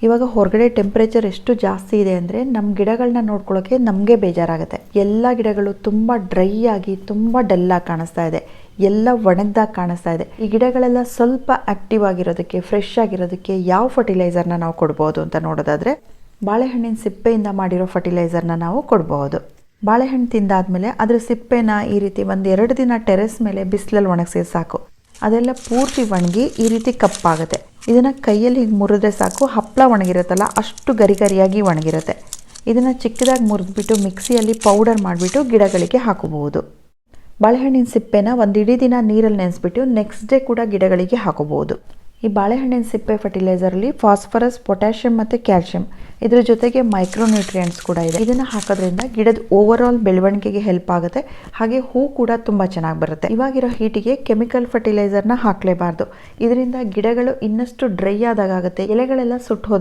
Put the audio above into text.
ಇವಾಗ ಹೊರಗಡೆ ಟೆಂಪ್ರೇಚರ್ ಎಷ್ಟು ಜಾಸ್ತಿ ಇದೆ ಅಂದರೆ ನಮ್ಮ ಗಿಡಗಳನ್ನ ನೋಡ್ಕೊಳ್ಳೋಕೆ ನಮಗೆ ಬೇಜಾರಾಗುತ್ತೆ. ಎಲ್ಲ ಗಿಡಗಳು ತುಂಬ ಡ್ರೈ ಆಗಿ ತುಂಬ ಡಲ್ಲಾಗಿ ಕಾಣಿಸ್ತಾ ಇದೆ, ಎಲ್ಲ ಒಣಗ್ದಾಗ ಕಾಣಿಸ್ತಾ ಇದೆ. ಈ ಗಿಡಗಳೆಲ್ಲ ಸ್ವಲ್ಪ ಆಕ್ಟಿವ್ ಆಗಿರೋದಕ್ಕೆ, ಫ್ರೆಶ್ ಆಗಿರೋದಕ್ಕೆ ಯಾವ ಫರ್ಟಿಲೈಸರ್ನ ನಾವು ಕೊಡ್ಬೋದು ಅಂತ ನೋಡೋದಾದರೆ ಬಾಳೆಹಣ್ಣಿನ ಸಿಪ್ಪೆಯಿಂದ ಮಾಡಿರೋ ಫರ್ಟಿಲೈಸರ್ನ ನಾವು ಕೊಡ್ಬೋದು. ಬಾಳೆಹಣ್ಣು ತಿಂದಾದ್ಮೇಲೆ ಅದರ ಸಿಪ್ಪೆನ ಈ ರೀತಿ 1-2 ದಿನ ಟೆರೆಸ್ ಮೇಲೆ ಬಿಸಿಲಲ್ಲಿ ಒಣಗಿಸಿ ಸಾಕು. ಅದೆಲ್ಲ ಪೂರ್ತಿ ಒಣಗಿ ಈ ರೀತಿ ಕಪ್ಪಾಗುತ್ತೆ. ಇದನ್ನು ಕೈಯಲ್ಲಿ ಹೀಗೆ ಮುರಿದ್ರೆ ಸಾಕು, ಹಪ್ಪಳ ಒಣಗಿರುತ್ತಲ್ಲ ಅಷ್ಟು ಗರಿಗರಿಯಾಗಿ ಒಣಗಿರುತ್ತೆ. ಇದನ್ನು ಚಿಕ್ಕದಾಗಿ ಮುರಿದ್ಬಿಟ್ಟು ಮಿಕ್ಸಿಯಲ್ಲಿ ಪೌಡರ್ ಮಾಡಿಬಿಟ್ಟು ಗಿಡಗಳಿಗೆ ಹಾಕೋಬಹುದು. ಬಾಳೆಹಣ್ಣಿನ ಸಿಪ್ಪೆನ ಒಂದು ಇಡೀ ದಿನ ನೀರಲ್ಲಿ ನೆನೆಸ್ಬಿಟ್ಟು ನೆಕ್ಸ್ಟ್ ಡೇ ಕೂಡ ಗಿಡಗಳಿಗೆ ಹಾಕೋಬಹುದು. ಈ ಬಾಳೆಹಣ್ಣಿನ ಸಿಪ್ಪೆ ಫರ್ಟಿಲೈಸರಲ್ಲಿ ಫಾಸ್ಫರಸ್, ಪೊಟ್ಯಾಷಿಯಂ ಮತ್ತು ಕ್ಯಾಲ್ಶಿಯಂ, ಇದ್ರ ಜೊತೆಗೆ ಮೈಕ್ರೋನ್ಯೂಟ್ರಿಯೆಂಟ್ಸ್ ಕೂಡ ಇದೆ. ಇದನ್ನು ಹಾಕೋದ್ರಿಂದ ಗಿಡದ ಓವರ್ ಆಲ್ ಬೆಳವಣಿಗೆಗೆ ಹೆಲ್ಪ್ ಆಗುತ್ತೆ, ಹಾಗೆ ಹೂ ಕೂಡ ತುಂಬ ಚೆನ್ನಾಗಿ ಬರುತ್ತೆ. ಇವಾಗಿರೋ ಹೀಟಿಗೆ ಕೆಮಿಕಲ್ ಫರ್ಟಿಲೈಸರ್ನ ಹಾಕಲೇಬಾರ್ದು. ಇದರಿಂದ ಗಿಡಗಳು ಇನ್ನಷ್ಟು ಡ್ರೈ ಆದಾಗುತ್ತೆ, ಎಲೆಗಳೆಲ್ಲ ಸುಟ್ಟು ಹೋದಾಗ